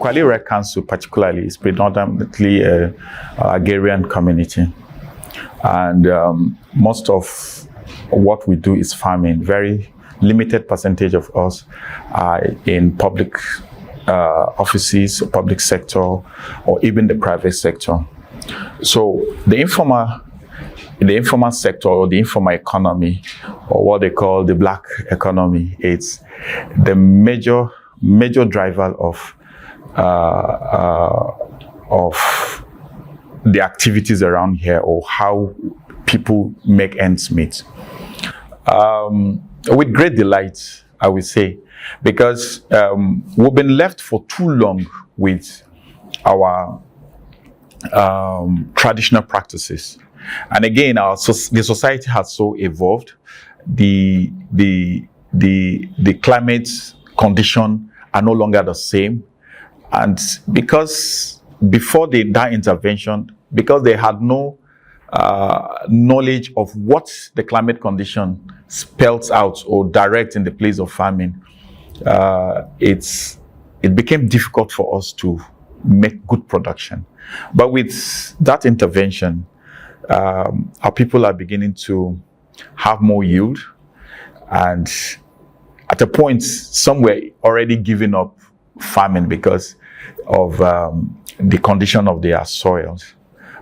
Kwali Area Council particularly is predominantly a agrarian community. And most of what we do is farming. Very limited percentage of us are in public offices, public sector, or even the private sector. So the informal sector or the informal economy, or what they call the black economy, it's the major driver of the activities around here, or how people make ends meet. With great delight, I would say, because we've been left for too long with our traditional practices. And again, the society has so evolved. The climate condition are no longer the same. And because before that intervention, because they had no knowledge of what the climate condition spells out or direct in the place of farming, it became difficult for us to make good production. But with that intervention, our people are beginning to have more yield, and at a point, some were already giving up farming because of the condition of their soils.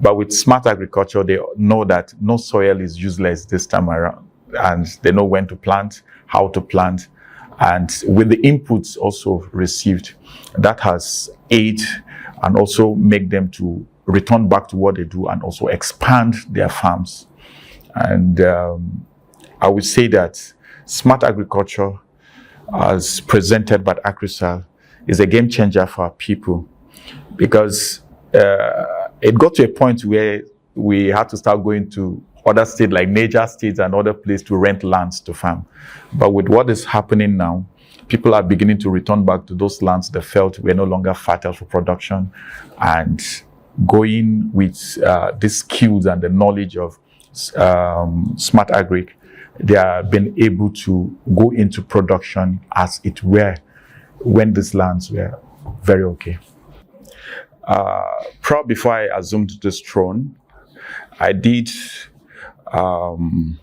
But with smart agriculture, they know that no soil is useless this time around, and they know when to plant, how to plant, and with the inputs also received, that has aided and also make them to return back to what they do and also expand their farms. And I would say that smart agriculture, as presented by ACReSAL, is a game changer for our people, because it got to a point where we had to start going to other states like Niger states and other places to rent lands to farm. But with what is happening now, people are beginning to return back to those lands they felt were no longer fertile for production, and going with these skills and the knowledge of smart agri, they have been able to go into production as it were when these lands were very okay. Probably before I assumed this throne, I did an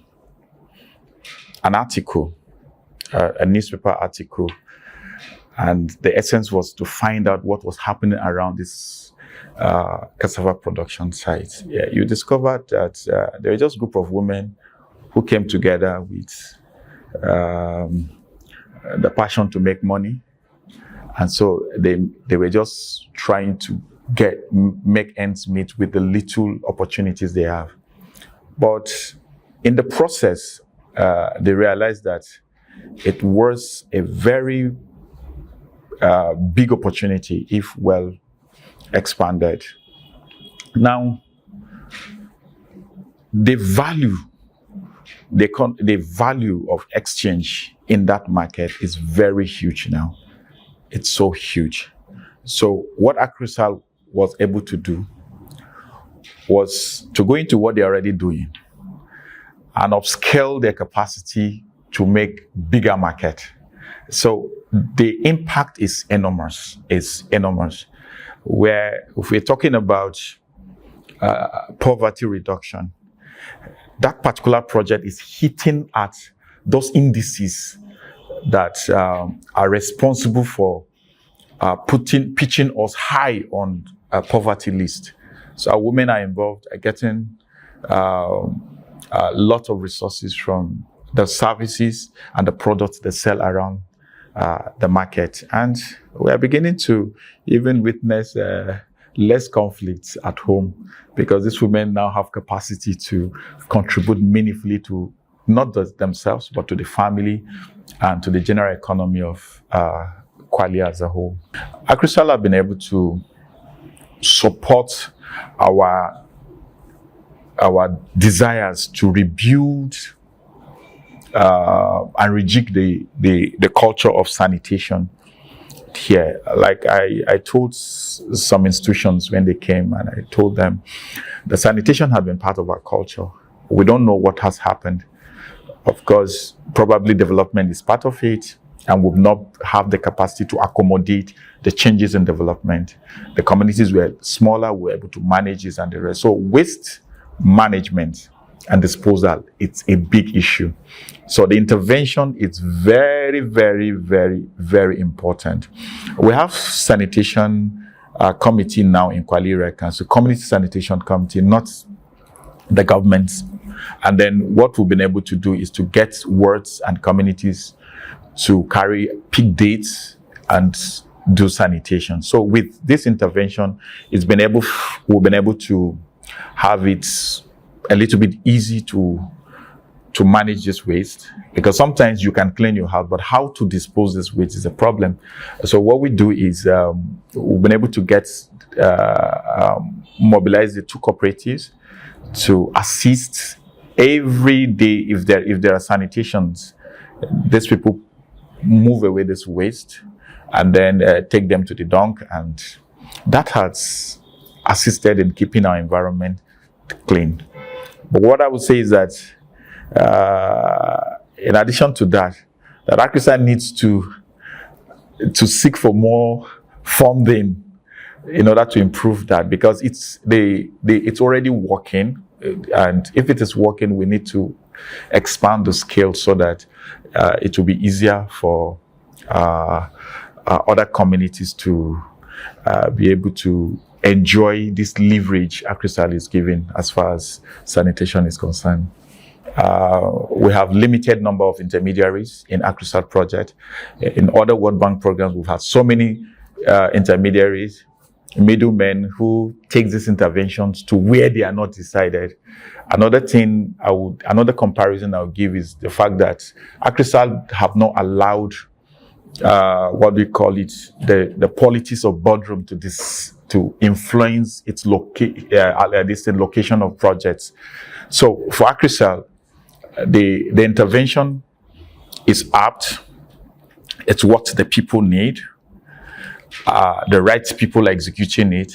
article, a newspaper article, and the essence was to find out what was happening around this cassava production site. Yeah, you discovered that there were just a group of women who came together with the passion to make money, and so they were just trying to make ends meet with the little opportunities they have. But in the process, they realized that it was a very big opportunity if well expanded. Now, the value of exchange in that market is very huge now. It's so huge. So what ACReSAL was able to do was to go into what they're already doing and upscale their capacity to make bigger market. So the impact is enormous. Where if we're talking about poverty reduction, that particular project is hitting at those indices that are responsible for pitching us high on a poverty list. So our women are involved, are getting a lot of resources from the services and the products they sell around the market. And we are beginning to even witness less conflicts at home, because these women now have capacity to contribute meaningfully to not just themselves, but to the family and to the general economy of Kwali as a whole. ACReSAL have been able to support our desires to rebuild and rejig the culture of sanitation here. Like I told some institutions when they came, and I told them the sanitation had been part of our culture. We don't know what has happened. Of course, probably development is part of it, and would not have the capacity to accommodate the changes in development. The communities were smaller, were able to manage this and the rest. So waste management and disposal, it's a big issue. So the intervention is very, very, very, very important. We have sanitation committee now in Kwali Area Council, community sanitation committee, not the government. And then what we've been able to do is to get wards and communities to pick dates and do sanitation. So with this intervention, we've been able to have it a little bit easy to manage this waste, because sometimes you can clean your house, but how to dispose this waste is a problem. So what we do is we've been able to mobilize the two cooperatives to assist every day. If there are sanitations, these people move away this waste and then take them to the dump, and that has assisted in keeping our environment clean. But what I would say is that in addition to that ACReSAL needs to seek for more funding in order to improve that, because it's already working, and if it is working, we need to expand the scale so that it will be easier for other communities to be able to enjoy this leverage ACReSAL is giving as far as sanitation is concerned. We have limited number of intermediaries in ACReSAL project. In other World Bank programs, we've had so many intermediaries, middlemen who take these interventions to where they are not decided. Another comparison I would give is the fact that ACReSAL have not allowed what we call it, the politics of boardroom to influence its location of projects. So for ACReSAL, the intervention is apt. It's what the people need. The right people are executing it,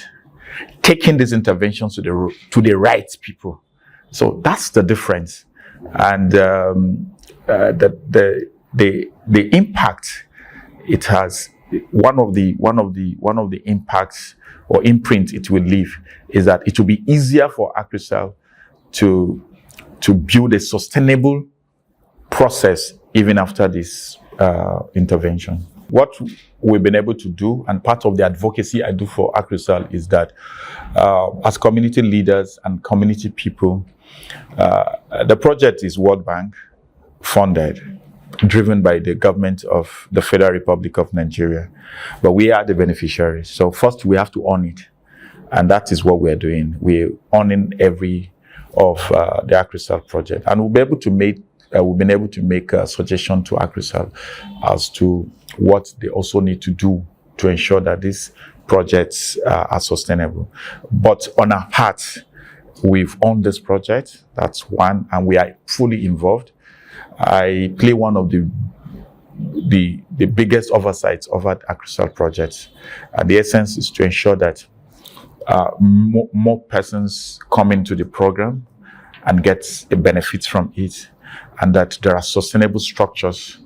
taking these interventions to the right people. So that's the difference, and the impact it has. One of the impacts or imprint it will leave is that it will be easier for ACReSAL to build a sustainable process even after this intervention. What we've been able to do, and part of the advocacy I do for ACReSAL, is that as community leaders and community people, the project is World Bank funded, driven by the government of the Federal Republic of Nigeria, but we are the beneficiaries. So first we have to own it, and that is what we're doing. We're owning every of the ACReSAL project, and we've been able to make a suggestion to ACReSAL as to what they also need to do to ensure that these projects are sustainable. But on our part, we've owned this project, that's one, and we are fully involved. I play one of the biggest oversights over ACReSAL projects. And the essence is to ensure that more persons come into the program and get the benefits from it, and that there are sustainable structures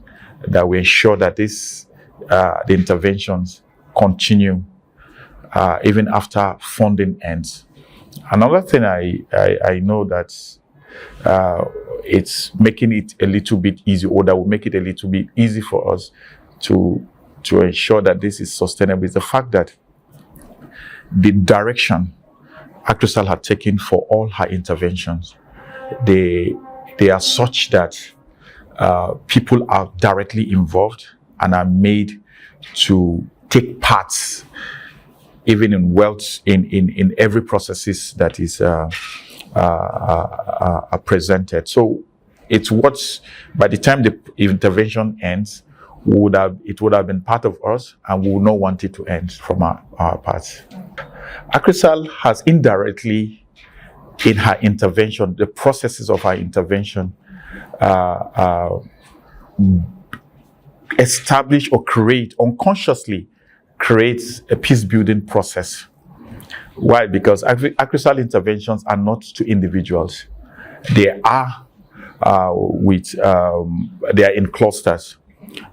that will ensure that the interventions continue even after funding ends. Another thing I know that it's making it a little bit easy, or that will make it a little bit easy for us to ensure that this is sustainable, is the fact that the direction ACReSAL had taken for all her interventions, they are such that people are directly involved and are made to take part even in in every processes that is are presented. So it's what, by the time the intervention ends, it would have been part of us, and we would not want it to end from our part. ACReSAL has indirectly, in her intervention, the processes of her intervention, establish or unconsciously creates a peace-building process. Why? Because ACReSAL interventions are not to individuals. They are they are in clusters.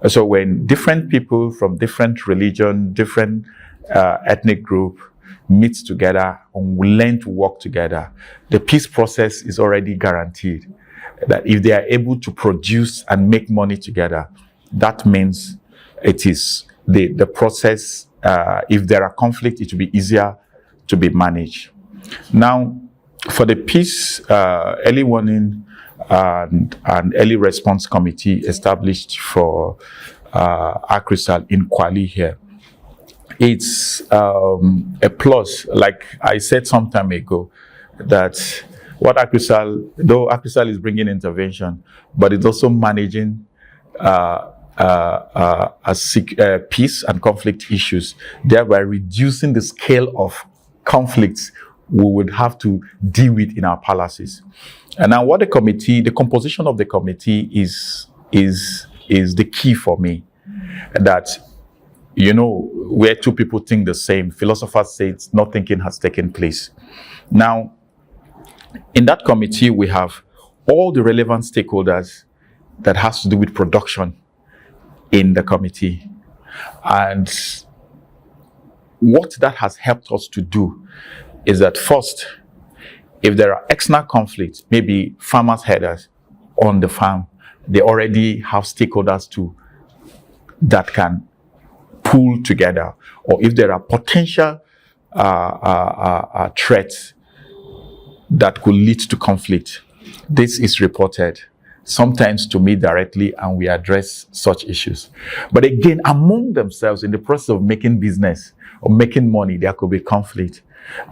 So when different people from different religion, different ethnic group meet together and learn to work together, the peace process is already guaranteed. That if they are able to produce and make money together, that means it is the process. If there are conflicts, it will be easier to be managed. Now, for the peace early warning and early response committee established for ACReSAL in Kwali here, it's a plus. Like I said some time ago, that what ACReSAL, though ACReSAL is bringing intervention, but it's also managing peace and conflict issues, thereby reducing the scale of conflicts we would have to deal with in our palaces. And now what the composition of the committee is the key for me. That, you know, where two people think the same, philosophers say it's not thinking has taken place. Now, in that committee, we have all the relevant stakeholders that has to do with production in the committee. And what that has helped us to do is that first, if there are external conflicts, maybe farmers' headers on the farm, they already have stakeholders that can pull together. Or if there are potential threats that could lead to conflict, this is reported, sometimes to me directly, and we address such issues. But again, among themselves, in the process of making business or making money, there could be conflict.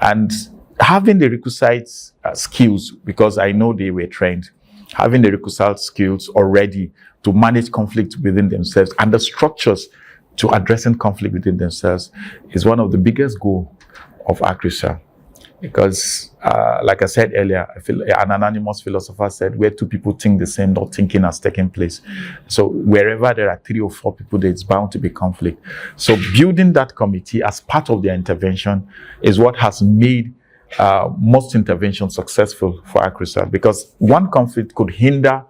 And having the requisite skills, because I know they were trained, having the requisite skills already to manage conflict within themselves and the structures to addressing conflict within themselves is one of the biggest goals of ACReSAL. Because, like I said earlier, I feel an anonymous philosopher said, where two people think the same, not thinking has taken place. So wherever there are 3 or 4 people, there's bound to be conflict. So building that committee as part of their intervention is what has made most interventions successful for ACReSAL, because one conflict could hinder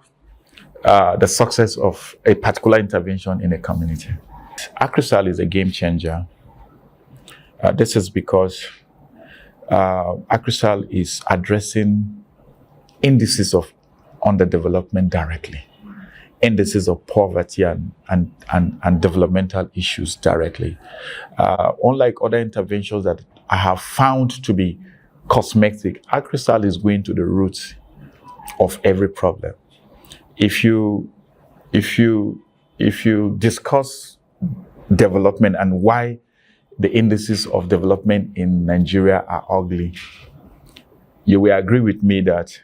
the success of a particular intervention in a community. ACReSAL is a game changer. This is because ACReSAL is addressing indices of underdevelopment directly, indices of poverty and developmental issues directly. Unlike other interventions that I have found to be cosmetic, ACReSAL is going to the roots of every problem. If you discuss development and why the indices of development in Nigeria are ugly, you will agree with me that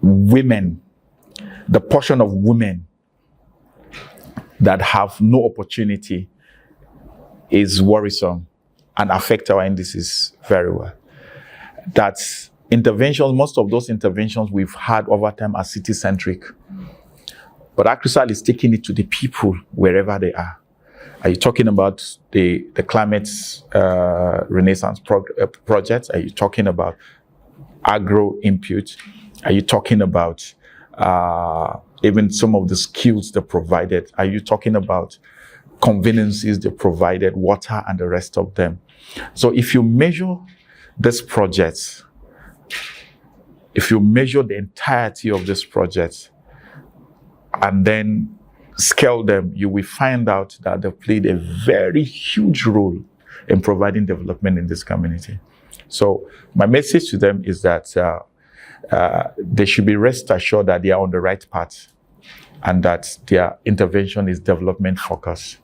women, the portion of women that have no opportunity is worrisome and affect our indices very well. That interventions, most of those interventions we've had over time are city-centric. But ACReSAL is taking it to the people wherever they are. Are you talking about the climate renaissance projects? Are you talking about agro input? Are you talking about even some of the skills they provided? Are you talking about conveniences they provided, water and the rest of them? So if you measure this project, if you measure the entirety of this project and then scale them, you will find out that they played a very huge role in providing development in this community. So my message to them is that they should be rest assured that they are on the right path and that their intervention is development focused.